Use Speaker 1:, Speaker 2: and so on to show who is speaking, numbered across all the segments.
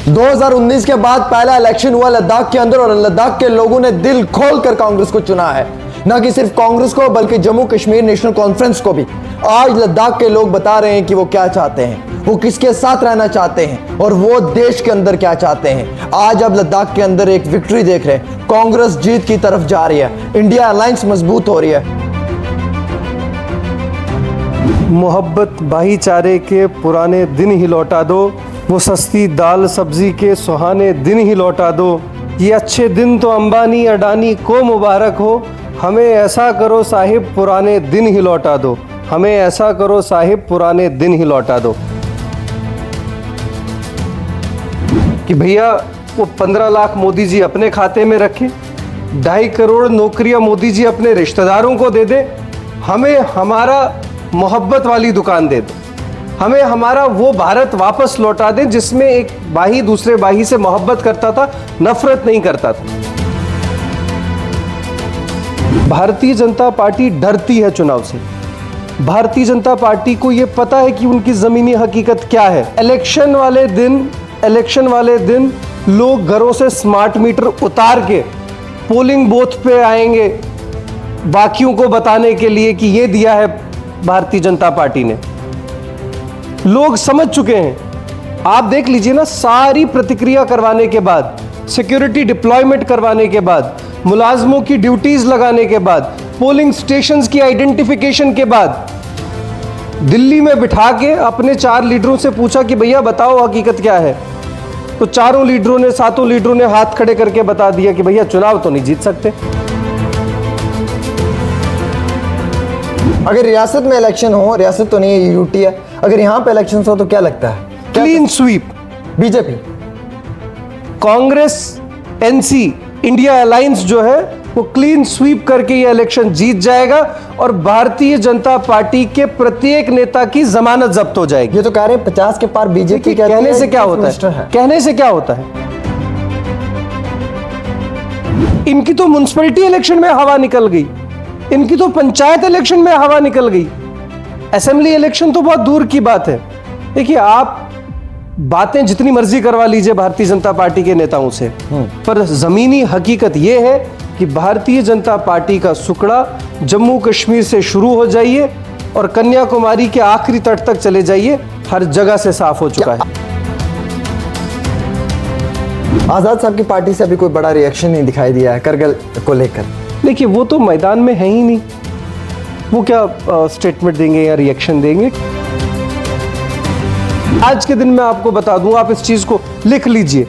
Speaker 1: 2019 के बाद पहला इलेक्शन हुआ लद्दाख के अंदर और लद्दाख के लोगों ने दिल खोलकर कांग्रेस को चुना है। न कि सिर्फ कांग्रेस को बल्कि जम्मू कश्मीर नेशनल कॉन्फ्रेंस को भी। आज लद्दाख के लोग बता रहे हैं कि वो क्या चाहते हैं, वो किसके साथ रहना चाहते हैं और वो देश के अंदर क्या चाहते हैं। आज अब लद्दाख के अंदर एक विक्ट्री देख रहे हैं। कांग्रेस जीत की तरफ जा रही है, इंडिया अलायंस मजबूत हो रही है।
Speaker 2: मोहब्बत भाईचारे के पुराने दिन ही लौटा दो, वो सस्ती दाल सब्जी के सुहाने दिन ही लौटा दो। ये अच्छे दिन तो अंबानी अडानी को मुबारक हो, हमें ऐसा करो साहिब पुराने दिन ही लौटा दो, हमें ऐसा करो साहिब पुराने दिन ही लौटा दो। कि भैया वो 15 लाख मोदी जी अपने खाते में रखें, 2.5 करोड़ नौकरियां मोदी जी अपने रिश्तेदारों को दे दे, हमें हमारा मोहब्बत वाली दुकान दे दो, हमें हमारा वो भारत वापस लौटा दें जिसमें एक भाई दूसरे भाई से मोहब्बत करता था, नफरत नहीं करता था। भारतीय जनता पार्टी डरती है चुनाव से। भारतीय जनता पार्टी को यह पता है कि उनकी जमीनी हकीकत क्या है। इलेक्शन वाले दिन लोग घरों से स्मार्ट मीटर उतार के पोलिंग बूथ पे आएंगे बाकियों को बताने के लिए कि ये दिया है भारतीय जनता पार्टी ने। लोग समझ चुके हैं। आप देख लीजिए ना, सारी प्रतिक्रिया करवाने के बाद, सिक्योरिटी डिप्लॉयमेंट करवाने के बाद, मुलाजमों की ड्यूटीज लगाने के बाद, पोलिंग स्टेशंस की आइडेंटिफिकेशन के बाद, दिल्ली में बिठा के अपने 4 लीडरों से पूछा कि भैया बताओ हकीकत क्या है। तो 4 लीडरों ने हाथ खड़े करके बता दिया कि भैया चुनाव तो नहीं जीत सकते।
Speaker 1: अगर रियासत में इलेक्शन हो, रियासत तो नहीं है, यूटी है, अगर यहां पे इलेक्शन हो तो क्या लगता है?
Speaker 2: Clean sweep.
Speaker 1: BJP,
Speaker 2: Congress, NC, India alliance जो है वो क्लीन स्वीप करके ये इलेक्शन जीत जाएगा और भारतीय जनता पार्टी के प्रत्येक नेता की जमानत जब्त हो जाएगी।
Speaker 1: ये तो कह रहे हैं 50 के पार बीजेपी।
Speaker 2: कहने से क्या होता है? कहने से क्या होता है? इनकी तो म्युनिसिपैलिटी इलेक्शन में हवा निकल गई, इनकी तो पंचायत इलेक्शन में हवा निकल गई, असेंबली इलेक्शन तो बहुत दूर की बात है। देखिए, आप बातें जितनी मर्जी करवा लीजिए भारतीय जनता पार्टी के नेताओं से, पर जमीनी हकीकत यह है कि भारतीय जनता पार्टी का सुकड़ा जम्मू कश्मीर से शुरू हो जाइए और कन्याकुमारी के आखिरी तट तक चले जाइए, हर जगह से साफ हो चुका है।
Speaker 1: आजाद साहब की पार्टी से अभी कोई बड़ा रिएक्शन नहीं दिखाई दिया है करगिल को लेकर।
Speaker 2: देखिए, वो तो मैदान में है ही नहीं, वो क्या स्टेटमेंट देंगे या रिएक्शन देंगे। आज के दिन मैं आपको बता दूं, आप इस चीज को लिख लीजिए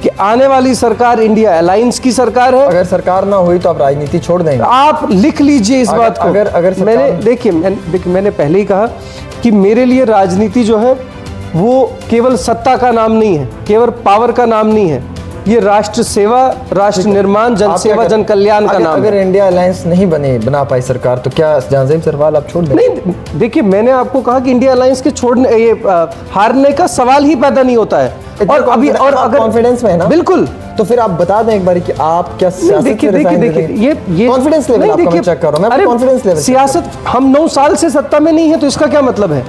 Speaker 2: कि आने वाली सरकार इंडिया अलायंस की सरकार है।
Speaker 1: अगर सरकार ना हुई तो आप राजनीति छोड़ देंगे?
Speaker 2: आप लिख लीजिए इस बात को।
Speaker 1: अगर
Speaker 2: मैंने पहले ही कहा कि मेरे लिए राजनीति जो है वो केवल सत्ता का नाम नहीं है, केवल पावर का नाम नहीं है, ये राष्ट्र सेवा, राष्ट्र निर्माण, जन सेवा, जन कल्याण का नाम है।
Speaker 1: अगर इंडिया अलायंस नहीं बना पाई सरकार तो क्या जहांजेब सरवाल आप छोड़ दें?
Speaker 2: नहीं, देखिए, मैंने आपको कहा कि इंडिया अलायंस के हारने का सवाल ही पैदा नहीं होता है। और अभी और अगर
Speaker 1: कॉन्फिडेंस में है ना,
Speaker 2: बिल्कुल,
Speaker 1: तो फिर आप बता दें एक बार कि आप क्या सियासत
Speaker 2: देखिए ये
Speaker 1: कॉन्फिडेंस लेवल आपका मैं चेक कर रहा हूं। मैं कॉन्फिडेंस लेवल
Speaker 2: सियासत, हम 9 साल से सत्ता में नहीं है तो इसका क्या मतलब है?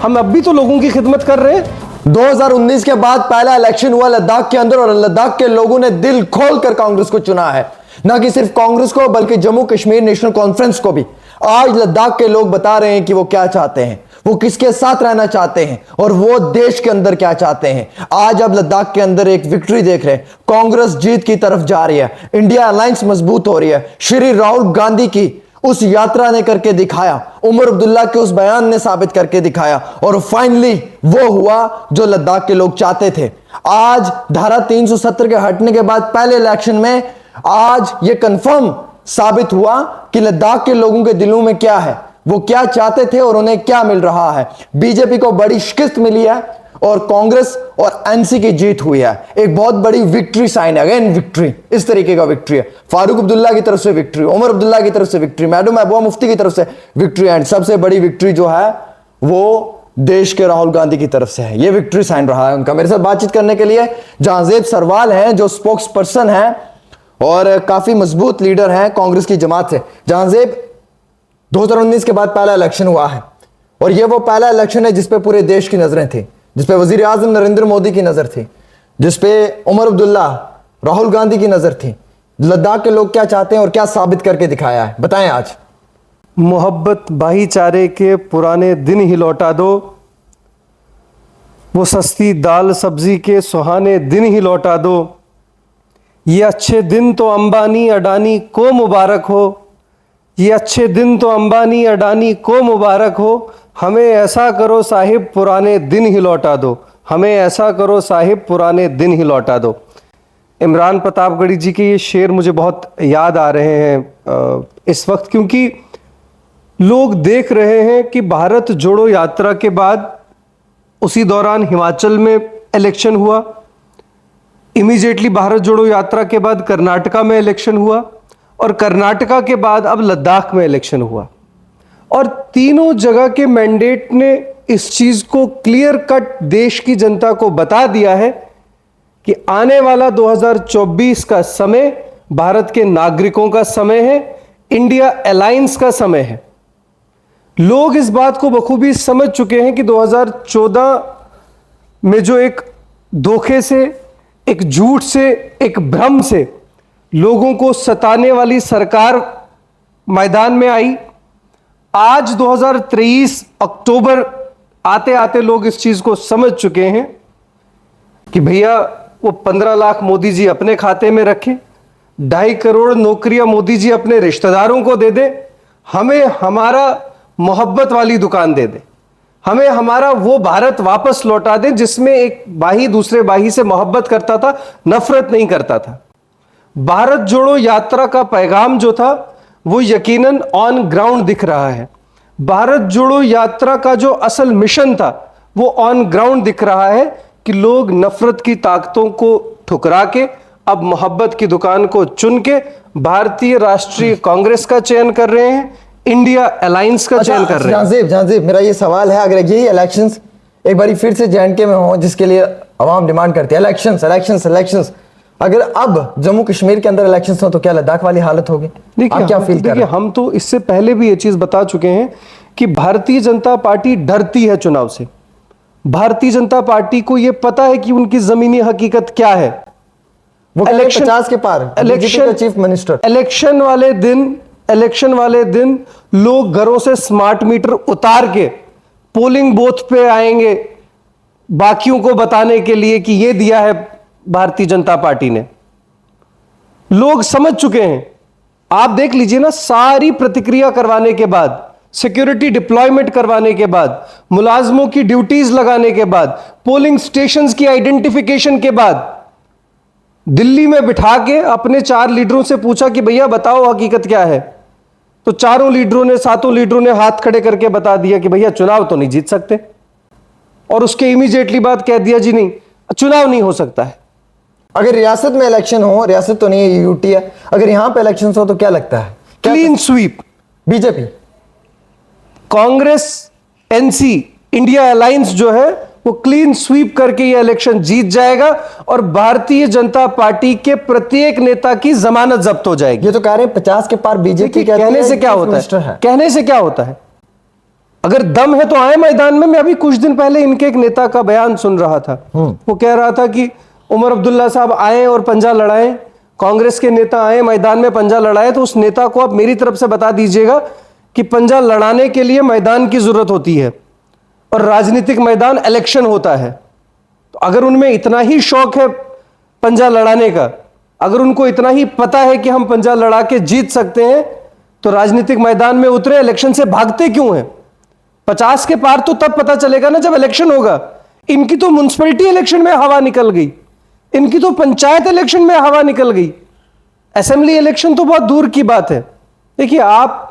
Speaker 2: हम अब भी तो लोगों की खिदमत कर रहे हैं।
Speaker 1: 2019 के बाद पहला इलेक्शन हुआ लद्दाख के अंदर और लद्दाख के लोगों ने दिल खोलकर कांग्रेस को चुना है। न कि सिर्फ कांग्रेस को बल्कि जम्मू कश्मीर नेशनल कॉन्फ्रेंस को भी। आज लद्दाख के लोग बता रहे हैं कि वो क्या चाहते हैं, वो किसके साथ रहना चाहते हैं और वो देश के अंदर क्या चाहते हैं। आज अब लद्दाख के अंदर एक विक्ट्री देख रहे हैं। कांग्रेस जीत की तरफ जा रही है, इंडिया अलायंस मजबूत हो रही है। श्री राहुल गांधी की उस यात्रा ने करके दिखाया, उमर अब्दुल्ला के उस बयान ने साबित करके दिखाया और फाइनली वो हुआ जो लद्दाख के लोग चाहते थे। आज धारा 370 के हटने के बाद पहले इलेक्शन में आज ये कंफर्म साबित हुआ कि लद्दाख के लोगों के दिलों में क्या है, वो क्या चाहते थे और उन्हें क्या मिल रहा है। बीजेपी को बड़ी शिकस्त मिली है और कांग्रेस और एनसी की जीत हुई है। एक बहुत बड़ी विक्ट्री साइन है, अगेन विक्ट्री, इस तरीके का विक्ट्री है। फारूक अब्दुल्ला की तरफ से विक्ट्री, उमर अब्दुल्ला की तरफ से विक्ट्री, मैडम महबूबा मुफ्ती की तरफ से विक्ट्री एंड सबसे बड़ी विक्ट्री जो है वो देश के राहुल गांधी की तरफ से है। ये विक्ट्री साइन रहा है उनका। मेरे साथ बातचीत करने के लिए जहांजेब सरवाल हैं जो स्पोक्स पर्सन है और काफी मजबूत लीडर हैं कांग्रेस की जमात से। जहांजेब, 2019 के बाद पहला इलेक्शन हुआ है और ये वो पहला इलेक्शन है जिसपे पूरे देश की नजरें थी, जिसपे वजीर आजम नरेंद्र मोदी की नजर थी, जिसपे उमर अब्दुल्ला, राहुल गांधी की नजर थी। लद्दाख के लोग क्या चाहते हैं और क्या साबित करके दिखाया है, बताएं आज।
Speaker 2: मोहब्बत भाईचारे के पुराने दिन ही लौटा दो, वो सस्ती दाल सब्जी के सुहाने दिन ही लौटा दो। ये अच्छे दिन तो अंबानी अडानी को मुबारक हो, ये अच्छे दिन तो अंबानी अडानी को मुबारक हो। हमें ऐसा करो साहिब पुराने दिन ही लौटा दो, हमें ऐसा करो साहिब पुराने दिन ही लौटा दो। इमरान प्रतापगढ़ी जी के ये शेर मुझे बहुत याद आ रहे हैं इस वक्त, क्योंकि लोग देख रहे हैं कि भारत जोड़ो यात्रा के बाद उसी दौरान हिमाचल में इलेक्शन हुआ, इमीडिएटली भारत जोड़ो यात्रा के बाद कर्नाटका में इलेक्शन हुआ और कर्नाटका के बाद अब लद्दाख में इलेक्शन हुआ। और तीनों जगह के मैंडेट ने इस चीज को क्लियर कट देश की जनता को बता दिया है कि आने वाला 2024 का समय भारत के नागरिकों का समय है, इंडिया अलायंस का समय है। लोग इस बात को बखूबी समझ चुके हैं कि 2014 में जो एक धोखे से, एक झूठ से, एक भ्रम से लोगों को सताने वाली सरकार मैदान में आई। आज 2023 अक्टूबर आते आते लोग इस चीज को समझ चुके हैं कि भैया वो 15 लाख मोदी जी अपने खाते में रखें, 2.5 करोड़ नौकरियां मोदी जी अपने रिश्तेदारों को दे दे, हमें हमारा मोहब्बत वाली दुकान दे दे, हमें हमारा वो भारत वापस लौटा दे जिसमें एक बाही दूसरे बाही से मोहब्बत करता था, नफरत नहीं करता था। भारत जोड़ो यात्रा का पैगाम जो था वो यकीनन ऑन ग्राउंड दिख रहा है। भारत जोड़ो यात्रा का जो असल मिशन था वो ऑन ग्राउंड दिख रहा है कि लोग नफरत की ताकतों को ठुकरा के अब मोहब्बत की दुकान को चुन के भारतीय राष्ट्रीय कांग्रेस का चयन कर रहे हैं, इंडिया अलायंस का चयन कर रहे हैं।
Speaker 1: जानजेब मेरा ये सवाल है, अगर यही इलेक्शंस एक बार फिर से JNK में हो जिसके लिए आवाम डिमांड करती है, इलेक्शंस, अगर अब जम्मू कश्मीर के अंदर इलेक्शंस हो तो क्या लद्दाख वाली हालत होगी? आप क्या फील कर रहे हैं?
Speaker 2: हम तो इससे पहले भी ये चीज बता चुके हैं कि भारतीय जनता पार्टी डरती है चुनाव से। भारतीय जनता पार्टी को यह पता है कि उनकी जमीनी हकीकत क्या है।
Speaker 1: वो इलेक्शन 50 के पार,
Speaker 2: इलेक्शन
Speaker 1: चीफ मिनिस्टर,
Speaker 2: इलेक्शन वाले दिन लोग घरों से स्मार्ट मीटर उतार के पोलिंग बूथ पे आएंगे बाकियों को बताने के लिए कि ये दिया है भारतीय जनता पार्टी ने। लोग समझ चुके हैं। आप देख लीजिए ना, सारी प्रतिक्रिया करवाने के बाद, सिक्योरिटी डिप्लॉयमेंट करवाने के बाद, मुलाजमों की ड्यूटीज लगाने के बाद, पोलिंग स्टेशंस की आइडेंटिफिकेशन के बाद, दिल्ली में बिठा के अपने 4 लीडरों से पूछा कि भैया बताओ हकीकत क्या है, तो 4 लीडरों ने, 7 लीडरों ने हाथ खड़े करके बता दिया कि भैया चुनाव तो नहीं जीत सकते। और उसके इमीडिएटली बाद कह दिया जी नहीं, चुनाव नहीं हो सकता है।
Speaker 1: अगर रियासत में इलेक्शन हो, रियासत तो नहीं है, यूटी है, अगर यहां पे इलेक्शन हो तो क्या लगता है?
Speaker 2: Clean sweep,
Speaker 1: BJP,
Speaker 2: Congress, NC, India alliance जो है वो क्लीन स्वीप करके ये इलेक्शन जीत जाएगा और भारतीय जनता पार्टी के प्रत्येक नेता की जमानत जब्त हो जाएगी।
Speaker 1: ये तो कह रहे हैं 50 के पार बीजेपी।
Speaker 2: कहने से क्या होता है? कहने से क्या होता है? अगर दम है तो आए मैदान में। मैं अभी कुछ दिन पहले इनके एक नेता का बयान सुन रहा था, वो कह रहा था कि उमर अब्दुल्ला साहब आए और पंजा लड़ाएं, कांग्रेस के नेता आए मैदान में पंजा लड़ाए, तो उस नेता को आप मेरी तरफ से बता दीजिएगा कि पंजा लड़ाने के लिए मैदान की जरूरत होती है और राजनीतिक मैदान इलेक्शन होता है। तो अगर उनमें इतना ही शौक है पंजा लड़ाने का, अगर उनको इतना ही पता है कि हम पंजा लड़ा के जीत सकते हैं, तो राजनीतिक मैदान में उतरे, इलेक्शन से भागते क्यों हैं? 50 के पार तो तब पता चलेगा ना जब इलेक्शन होगा। इनकी तो म्युनिसिपैलिटी इलेक्शन में हवा निकल गई, इनकी तो पंचायत इलेक्शन में हवा निकल गई, असेंबली इलेक्शन तो बहुत दूर की बात है। देखिए, आप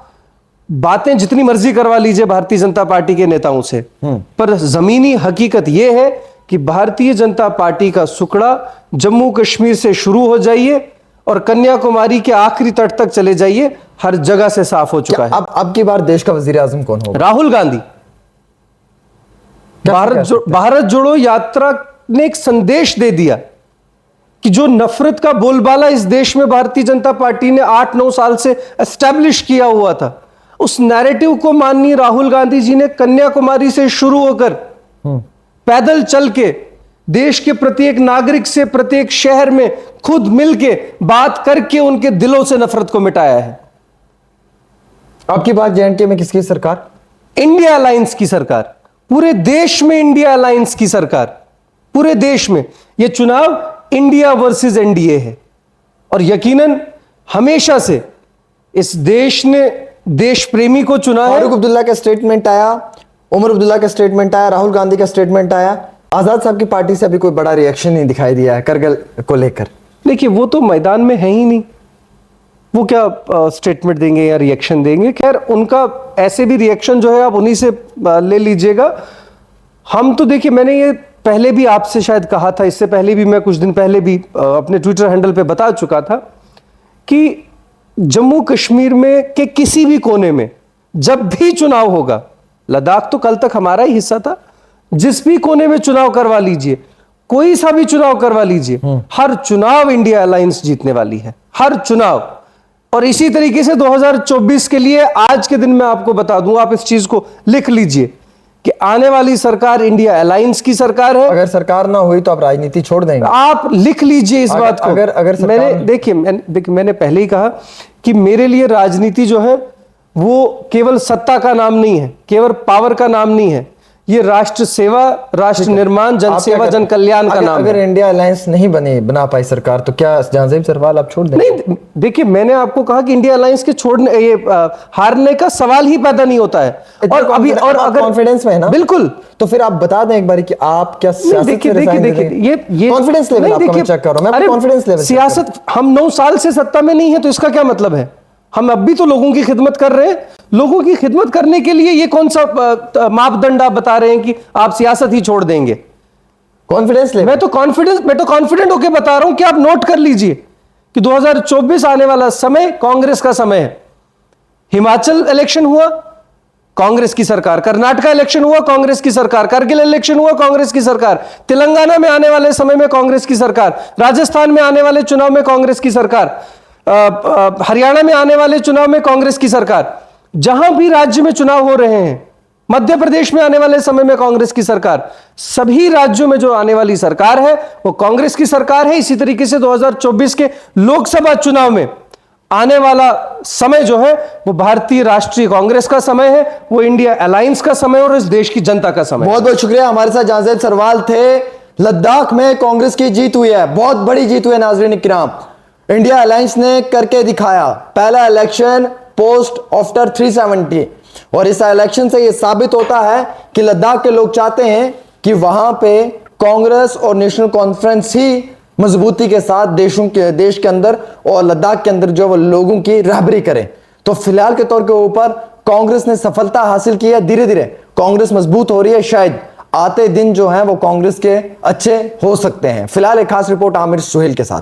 Speaker 2: बातें जितनी मर्जी करवा लीजिए भारतीय जनता पार्टी के नेताओं से, पर जमीनी हकीकत यह है कि भारतीय जनता पार्टी का सुकड़ा जम्मू कश्मीर से शुरू हो जाइए और कन्याकुमारी के आखिरी तट तक चले जाइए, हर जगह से साफ हो चुका है।
Speaker 1: अब की बार देश का वजीर आजम कौन होगा? राहुल
Speaker 2: गांधी। भारत जोड़ो यात्रा ने एक संदेश दे दिया कि जो नफरत का बोलबाला इस देश में भारतीय जनता पार्टी ने 8-9 साल से एस्टैब्लिश किया हुआ था, उस नैरेटिव को माननीय राहुल गांधी जी ने कन्याकुमारी से शुरू होकर पैदल चल के देश के प्रत्येक नागरिक से प्रत्येक शहर में खुद मिलके बात करके उनके दिलों से नफरत को मिटाया है।
Speaker 1: आपकी बात जेएनके में किसकी सरकार?
Speaker 2: इंडिया अलायंस की सरकार, पूरे देश में इंडिया अलायंस की सरकार, पूरे देश में। यह चुनाव इंडिया वर्सेस एनडीए है और यकीनन हमेशा से इस देश ने देश प्रेमी को चुना है।
Speaker 1: फारूक अब्दुल्ला का स्टेटमेंट आया, उमर अब्दुल्ला का स्टेटमेंट आया, राहुल गांधी का स्टेटमेंट आया, आजाद साहब की पार्टी से अभी कोई बड़ा रिएक्शन नहीं दिखाई दिया है करगिल को लेकर।
Speaker 2: देखिए वो तो मैदान में है ही नहीं, वो क्या स्टेटमेंट देंगे या रिएक्शन देंगे। खैर उनका ऐसे भी रिएक्शन जो है आप उन्हीं से ले लीजिएगा। हम तो देखिए, मैंने ये पहले भी आपसे शायद कहा था, इससे पहले भी मैं कुछ दिन पहले भी अपने ट्विटर हैंडल पे बता चुका था कि जम्मू कश्मीर में के किसी भी कोने में जब भी चुनाव होगा, लद्दाख तो कल तक हमारा ही हिस्सा था, जिस भी कोने में चुनाव करवा लीजिए, कोई सा भी चुनाव करवा लीजिए, हर चुनाव इंडिया अलायंस जीतने वाली है, हर चुनाव। और इसी तरीके से 2024 के लिए आज के दिन मैं आपको बता दूं, आप इस चीज को लिख लीजिए कि आने वाली सरकार इंडिया अलायंस की सरकार है।
Speaker 1: अगर सरकार ना हुई तो आप राजनीति छोड़ देंगे?
Speaker 2: आप लिख लीजिए इस बात को।
Speaker 1: अगर
Speaker 2: मैंने पहले ही कहा कि मेरे लिए राजनीति जो है वो केवल सत्ता का नाम नहीं है, केवल पावर का नाम नहीं है, ये राष्ट्र सेवा, राष्ट्र निर्माण, जन सेवा, जन कल्याण का नाम है।
Speaker 1: अगर इंडिया अलायंस नहीं बना पाई सरकार तो क्या जहांजेब सरवाल आप छोड़ देंगे?
Speaker 2: नहीं, देखिए मैंने आपको कहा कि इंडिया अलायंस के छोड़ने, ये हारने का सवाल ही पैदा नहीं होता है। और अभी और अगर
Speaker 1: कॉन्फिडेंस में है ना,
Speaker 2: बिल्कुल,
Speaker 1: तो फिर आप बता दें एक बार कि आप क्या सियासत
Speaker 2: देखिए
Speaker 1: से रिजाइन दे देंगे?
Speaker 2: ये
Speaker 1: कॉन्फिडेंस लेवल आपका मैं चेक कर रहा हूं, मैं कॉन्फिडेंस लेवल
Speaker 2: सियासत, हम 9 साल से सत्ता में नहीं है तो इसका क्या मतलब है? हम अब भी तो लोगों की खिदमत कर रहे हैं। लोगों की खिदमत करने के लिए ये कौन सा मापदंड आप बता रहे हैं कि आप सियासत ही छोड़ देंगे?
Speaker 1: Confidence level.
Speaker 2: मैं तो कॉन्फिडेंट होकर बता रहा हूं कि आप नोट कर लीजिए कि 2024 आने वाला समय कांग्रेस का समय है। हिमाचल इलेक्शन हुआ, कांग्रेस की सरकार। कर्नाटका इलेक्शन हुआ, कांग्रेस की सरकार। करगिल इलेक्शन हुआ, कांग्रेस की सरकार। तेलंगाना में आने वाले समय में कांग्रेस की सरकार। राजस्थान में आने वाले चुनाव में कांग्रेस की सरकार। हरियाणा में आने वाले चुनाव में कांग्रेस की सरकार। जहां भी राज्य में चुनाव हो रहे हैं, मध्य प्रदेश में आने वाले समय में कांग्रेस की सरकार। सभी राज्यों में जो आने वाली सरकार है वो कांग्रेस की सरकार है। इसी तरीके से 2024 के लोकसभा चुनाव में आने वाला समय जो है वो भारतीय राष्ट्रीय कांग्रेस का समय है, वो इंडिया अलायंस का समय और इस देश की जनता का समय।
Speaker 1: बहुत बहुत शुक्रिया। हमारे साथ जहांजेब सरवाल थे। लद्दाख में कांग्रेस की जीत हुई है, बहुत बड़ी जीत हुई है नाज़रीन इकराम। इंडिया अलायंस ने करके दिखाया, पहला इलेक्शन पोस्ट आफ्टर 370। और इस इलेक्शन से यह साबित होता है कि लद्दाख के लोग चाहते हैं कि वहां पे कांग्रेस और नेशनल कॉन्फ्रेंस ही मजबूती के साथ देश के अंदर और लद्दाख के अंदर जो वो लोगों की रहबरी करें। तो फिलहाल के तौर के ऊपर कांग्रेस ने सफलता हासिल की है। धीरे धीरे कांग्रेस मजबूत हो रही है, शायद आते दिन जो है वो कांग्रेस के अच्छे हो सकते हैं। फिलहाल एक खास रिपोर्ट आमिर सुहेल के साथ।